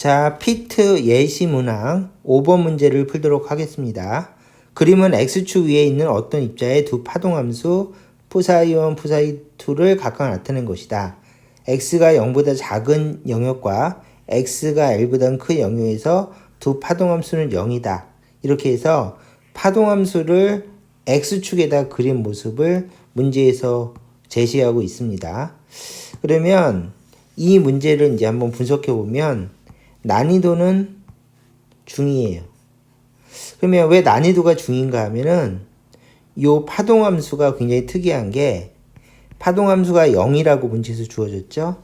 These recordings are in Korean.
자, 피트 예시 문항 5번 문제를 풀도록 하겠습니다. 그림은 X축 위에 있는 어떤 입자의 두 파동함수 푸사이1, 푸사이2를 각각 나타낸 것이다. X가 0보다 작은 영역과 X가 L보다 큰 영역에서 두 파동함수는 0이다. 이렇게 해서 파동함수를 X축에다 그린 모습을 문제에서 제시하고 있습니다. 그러면 이 문제를 이제 한번 분석해 보면 난이도는 중이에요. 그러면 왜 난이도가 중인가 하면은 요 파동함수가 굉장히 특이한 게 파동함수가 0이라고 문제에서 주어졌죠.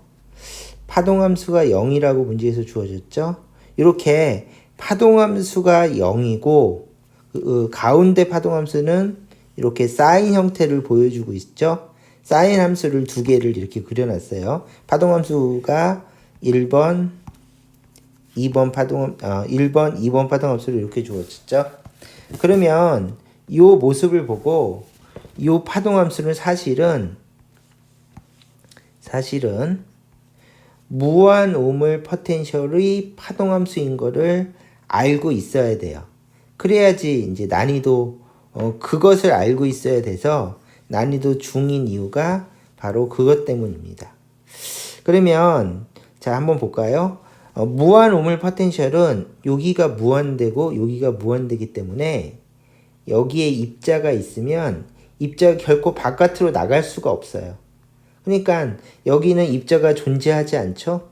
파동함수가 0이라고 문제에서 주어졌죠. 이렇게 파동함수가 0이고 가운데 파동함수는 이렇게 사인 형태를 보여주고 있죠. 사인 함수를 두 개를 이렇게 그려놨어요. 파동함수가 1번, 2번 파동함수를 이렇게 주어졌죠. 그러면 이 모습을 보고 이 파동함수는 사실은 무한 우물 포텐셜의 파동함수인 거를 알고 있어야 돼요. 그래야지 이제 난이도 그것을 알고 있어야 돼서 난이도 중인 이유가 바로 그것 때문입니다. 그러면 자 한번 볼까요? 무한 우물 포텐셜은 여기가 무한되고 여기가 무한되기 때문에 여기에 입자가 있으면 입자가 결코 바깥으로 나갈 수가 없어요. 그러니까 여기는 입자가 존재하지 않죠?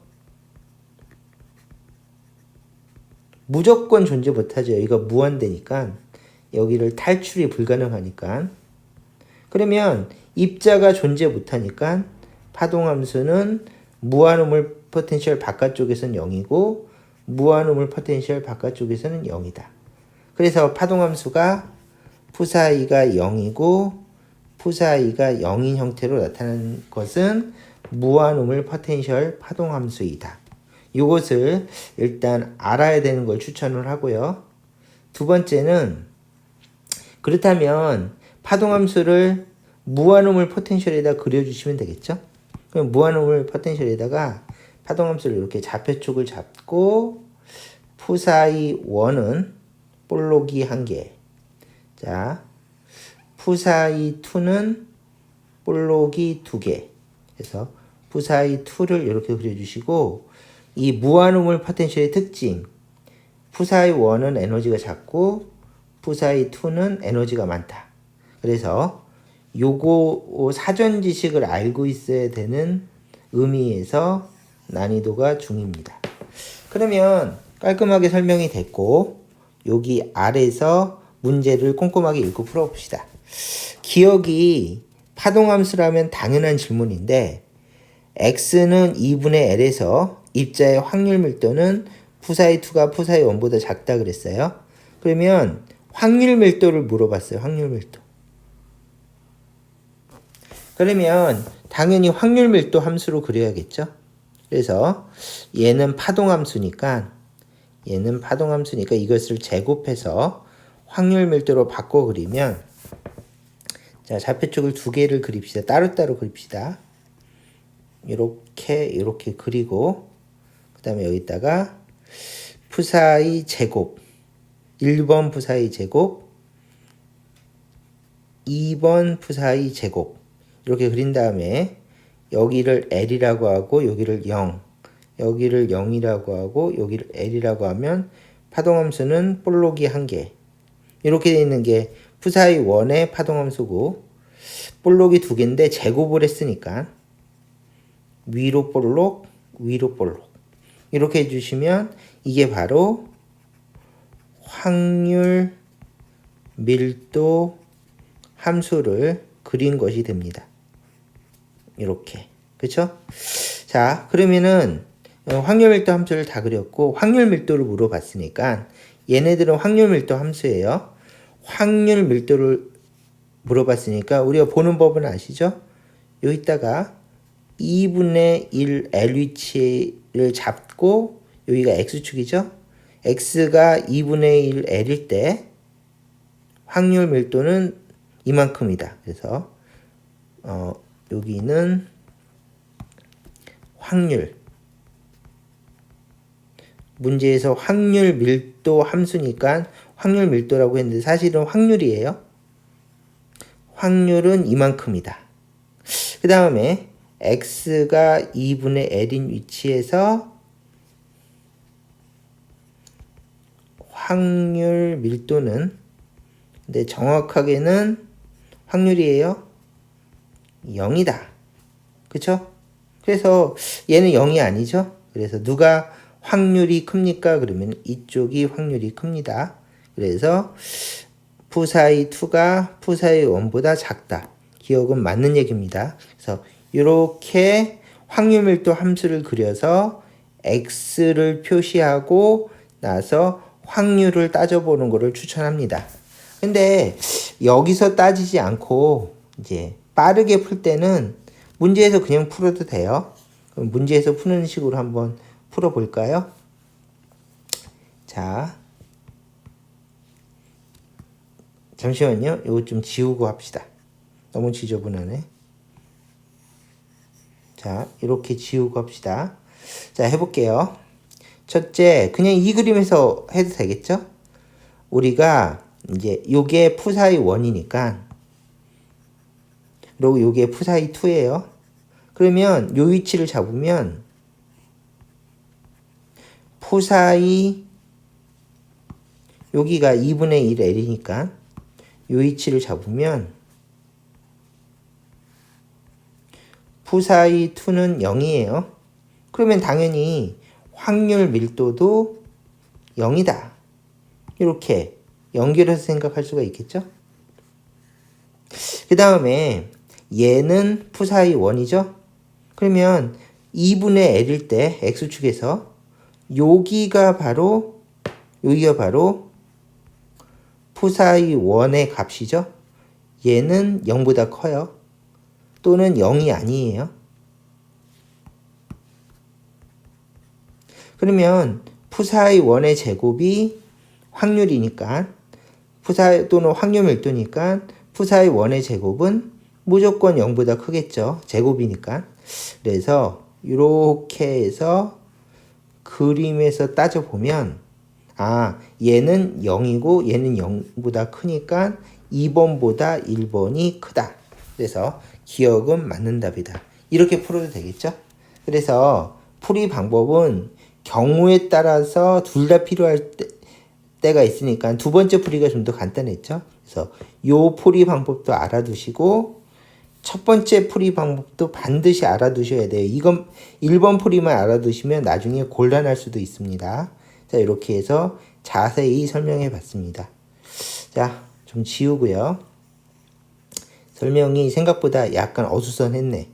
무조건 존재 못하죠. 여기가 무한되니까 여기를 탈출이 불가능하니까. 그러면 입자가 존재 못하니까 파동함수는 무한우물 포텐셜 바깥쪽에서는 0이고 무한우물 포텐셜 바깥쪽에서는 0이다. 그래서 파동함수가 푸사이가 0이고 푸사이가 0인 형태로 나타나는 것은 무한우물 포텐셜 파동함수이다. 이것을 일단 알아야 되는 걸 추천을 하고요. 두 번째는 그렇다면 파동함수를 무한우물 포텐셜에다 그려주시면 되겠죠? 그럼 무한우물 포텐셜에다가 파동함수를 이렇게 좌표축을 잡고 푸사이 1은 볼록이 1개. 자, 푸사이 2는 볼록이 2개. 그래서 푸사이 2를 이렇게 그려주시고 이 무한우물 포텐셜의 특징 푸사이 1은 에너지가 작고 푸사이 2는 에너지가 많다. 그래서 요거 사전 지식을 알고 있어야 되는 의미에서 난이도가 중입니다. 그러면 깔끔하게 설명이 됐고 여기 아래에서 문제를 꼼꼼하게 읽고 풀어봅시다. 기억이 파동함수라면 당연한 질문인데 X는 2분의 L에서 입자의 확률 밀도는 푸사이 2가 푸사이 1보다 작다 그랬어요. 그러면 확률 밀도를 물어봤어요. 확률 밀도. 그러면 당연히 확률 밀도 함수로 그려야겠죠. 그래서 얘는 파동함수니까 이것을 제곱해서 확률 밀도로 바꿔 그리면 자 좌표축을 두 개를 그립시다. 따로따로 그립시다. 이렇게 그리고 그 다음에 여기다가 푸사이 제곱 1번 푸사이 제곱 2번 푸사이 제곱 이렇게 그린 다음에 여기를 L이라고 하고 여기를 0 여기를 0이라고 하고 여기를 L이라고 하면 파동함수는 볼록이 1개 이렇게 되어 있는 게 푸사이 1의 파동함수고 볼록이 2개인데 제곱을 했으니까 위로 볼록 위로 볼록 이렇게 해주시면 이게 바로 확률 밀도 함수를 그린 것이 됩니다. 이렇게 그쵸? 자 그러면은 확률 밀도 함수를 다 그렸고 확률 밀도를 물어봤으니까 얘네들은 확률 밀도 함수예요. 확률 밀도를 물어봤으니까 우리가 보는 법은 아시죠? 여기다가 2분의 1 L 위치를 잡고 여기가 X축이죠? X가 2분의 1 L일 때 확률 밀도는 이만큼이다. 그래서 여기는 확률 문제에서 확률 밀도 함수니까 확률 밀도라고 했는데 사실은 확률이에요. 확률은 이만큼이다. 그 다음에 x가 2분의 l인 위치에서 확률 밀도는, 근데 정확하게는 확률이에요. 0이다. 그쵸? 그래서 얘는 0이 아니죠? 그래서 누가 확률이 큽니까? 그러면 이쪽이 확률이 큽니다. 그래서 푸사이 2가 푸사이 1보다 작다. 기억은 맞는 얘기입니다. 그래서 이렇게 확률 밀도 함수를 그려서 x를 표시하고 나서 확률을 따져보는 것을 추천합니다. 근데 여기서 따지지 않고 이제 빠르게 풀 때는 문제에서 그냥 풀어도 돼요. 그럼 문제에서 푸는 식으로 한번 풀어볼까요? 자, 잠시만요. 이거 좀 지우고 합시다. 너무 지저분하네. 자, 이렇게 지우고 합시다. 자, 해볼게요. 첫째, 그냥 이 그림에서 해도 되겠죠? 우리가 이제 요게 푸사이 1이니까, 그리고 요게 푸사이 2예요. 그러면 요 위치를 잡으면 푸사이, 여기가 2분의 1 L이니까 요 위치를 잡으면 푸사이 2는 0이에요. 그러면 당연히 확률 밀도도 0이다. 이렇게 연결해서 생각할 수가 있겠죠? 그 다음에 얘는 푸사이 1이죠? 그러면 2분의 L일 때 X축에서 여기가 바로 푸사이 1의 값이죠? 얘는 0보다 커요. 또는 0이 아니에요. 그러면 푸사이 1의 제곱이 확률이니까 또는 확률 밀도니까 푸사이 1의 제곱은 무조건 0보다 크겠죠. 제곱이니까. 그래서 이렇게 해서 그림에서 따져보면 얘는 0이고 얘는 0보다 크니까 2번보다 1번이 크다. 그래서 기억은 맞는 답이다. 이렇게 풀어도 되겠죠? 그래서 풀이 방법은 경우에 따라서 둘 다 필요할 때가 있으니까 두 번째 풀이가 좀 더 간단했죠? 그래서 요 풀이 방법도 알아두시고 첫 번째 풀이 방법도 반드시 알아두셔야 돼요. 이건 1번 풀이만 알아두시면 나중에 곤란할 수도 있습니다. 자, 이렇게 해서 자세히 설명해 봤습니다. 자, 좀 지우고요. 설명이 생각보다 약간 어수선했네.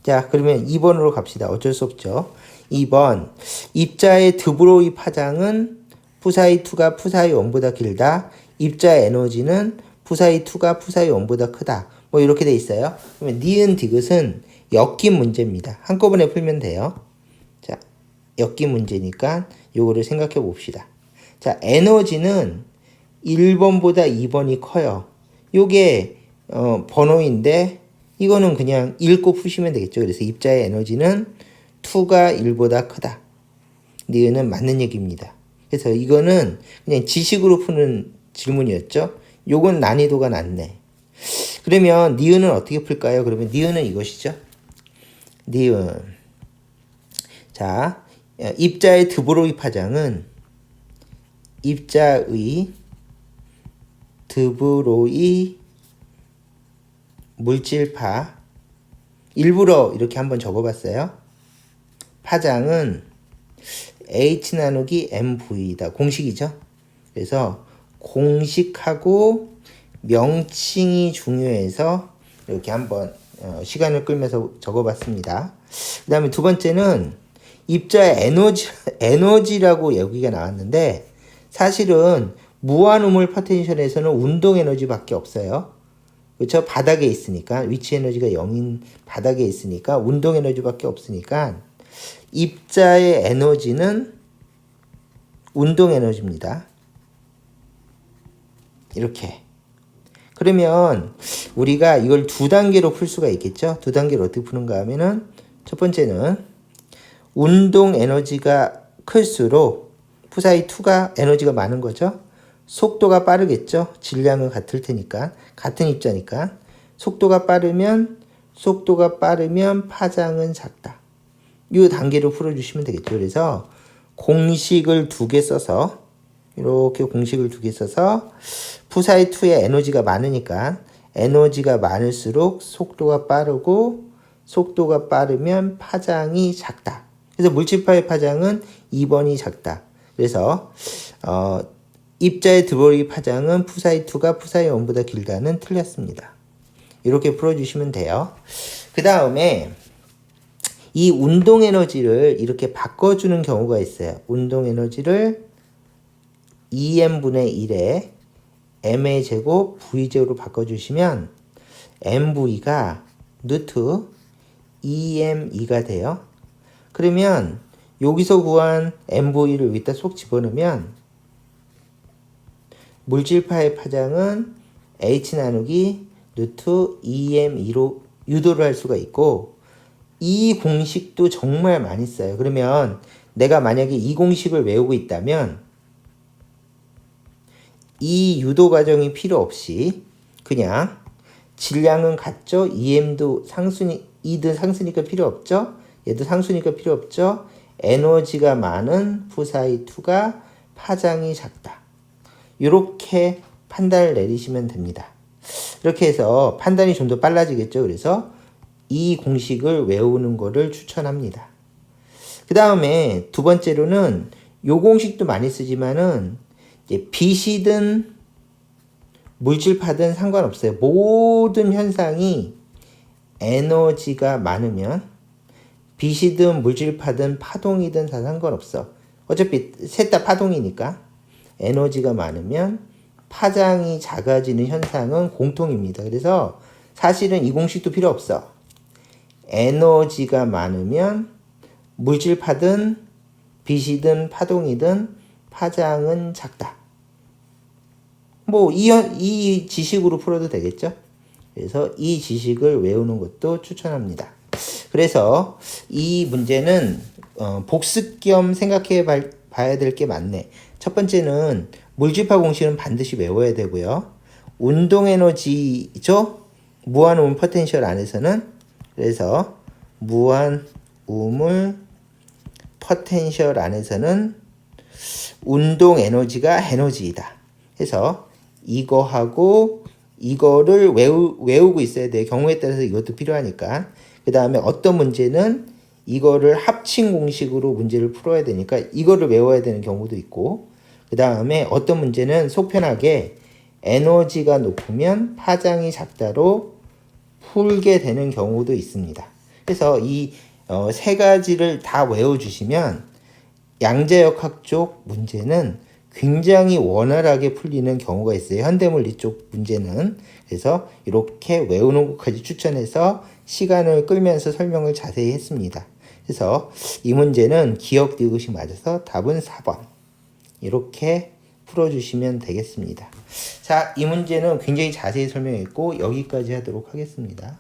자, 그러면 2번으로 갑시다. 어쩔 수 없죠. 2번, 입자의 드브로이 파장은 푸사이 2가 푸사이 1보다 길다. 입자의 에너지는 푸사이 2가 푸사이 1보다 크다. 뭐 이렇게 돼 있어요. 그러면 니은 디귿은 엮인 문제입니다. 한꺼번에 풀면 돼요. 자, 엮인 문제니까 요거를 생각해 봅시다. 자, 에너지는 1번보다 2번이 커요. 요게 번호인데 이거는 그냥 읽고 푸시면 되겠죠. 그래서 입자의 에너지는 2가 1보다 크다. 니은은 맞는 얘기입니다. 그래서 이거는 그냥 지식으로 푸는 질문이었죠. 요건 난이도가 낮네. 그러면 니은은 어떻게 풀까요? 그러면 니은은 이것이죠. 니은. 자, 입자의 드브로이 파장은 입자의 드브로이 물질파, 일부러 이렇게 한번 적어봤어요. 파장은 H 나누기 MV다. 공식이죠. 그래서 공식하고 명칭이 중요해서 이렇게 한번 시간을 끌면서 적어봤습니다. 그 다음에 두 번째는 입자의 에너지라고 여기가 나왔는데 사실은 무한우물 포텐셜에서는 운동 에너지밖에 없어요. 그렇죠? 바닥에 있으니까 위치 에너지가 0인 바닥에 있으니까 운동 에너지밖에 없으니까 입자의 에너지는 운동 에너지입니다. 이렇게. 그러면 우리가 이걸 두 단계로 풀 수가 있겠죠? 두 단계로 어떻게 푸는가 하면은 첫 번째는 운동 에너지가 클수록 푸사이2가 에너지가 많은 거죠. 속도가 빠르겠죠. 질량은 같을 테니까. 같은 입자니까. 속도가 빠르면 파장은 작다. 이 단계로 풀어주시면 되겠죠. 그래서 공식을 두 개 써서 이렇게 공식을 두 개 써서 푸사이2의 에너지가 많으니까 에너지가 많을수록 속도가 빠르고 속도가 빠르면 파장이 작다. 그래서 물질파의 파장은 2번이 작다. 그래서 입자의 드보르기 파장은 푸사이2가 푸사이1보다 길다는 틀렸습니다. 이렇게 풀어주시면 돼요. 그 다음에 이 운동 에너지를 이렇게 바꿔주는 경우가 있어요. 운동 에너지를 2m분의 1에 m의 제곱 v제곱으로 바꿔주시면 mv가 루트 2m2가 돼요. 그러면 여기서 구한 mv를 여기다 쏙 집어넣으면 물질파의 파장은 h 나누기 루트 2m2로 유도를 할 수가 있고 이 공식도 정말 많이 써요. 그러면 내가 만약에 이 공식을 외우고 있다면 이 유도 과정이 필요 없이 그냥 질량은 같죠? 2m도 상수니 2든 상수니까 필요 없죠? 얘도 상수니까 필요 없죠? 에너지가 많은 푸사이2가 파장이 작다. 이렇게 판단을 내리시면 됩니다. 이렇게 해서 판단이 좀 더 빨라지겠죠? 그래서 이 공식을 외우는 거를 추천합니다. 그 다음에 두 번째로는 요 공식도 많이 쓰지만은 이제 빛이든 물질파든 상관없어요. 모든 현상이 에너지가 많으면 빛이든 물질파든 파동이든 다 상관없어. 어차피 셋 다 파동이니까 에너지가 많으면 파장이 작아지는 현상은 공통입니다. 그래서 사실은 이 공식도 필요 없어. 에너지가 많으면 물질파든 빛이든 파동이든 파장은 작다. 뭐 이 지식으로 풀어도 되겠죠. 그래서 이 지식을 외우는 것도 추천합니다. 그래서 이 문제는 복습 겸 생각해 봐야 될 게 많네. 첫 번째는 물질파 공식은 반드시 외워야 되고요. 운동 에너지죠. 무한 우물 포텐셜 안에서는 그래서 무한 우물 포텐셜 안에서는 운동 에너지가 에너지이다. 해서 이거하고 이거를 외우고 있어야 돼요. 경우에 따라서 이것도 필요하니까. 그 다음에 어떤 문제는 이거를 합친 공식으로 문제를 풀어야 되니까 이거를 외워야 되는 경우도 있고, 그 다음에 어떤 문제는 속편하게 에너지가 높으면 파장이 작다로 풀게 되는 경우도 있습니다. 그래서 이 세 가지를 다 외워주시면 양자역학 쪽 문제는 굉장히 원활하게 풀리는 경우가 있어요. 현대물리 쪽 문제는. 그래서 이렇게 외우는 것까지 추천해서 시간을 끌면서 설명을 자세히 했습니다. 그래서 이 문제는 기억 디귿이 맞아서 답은 4번. 이렇게 풀어주시면 되겠습니다. 자, 이 문제는 굉장히 자세히 설명했고 여기까지 하도록 하겠습니다.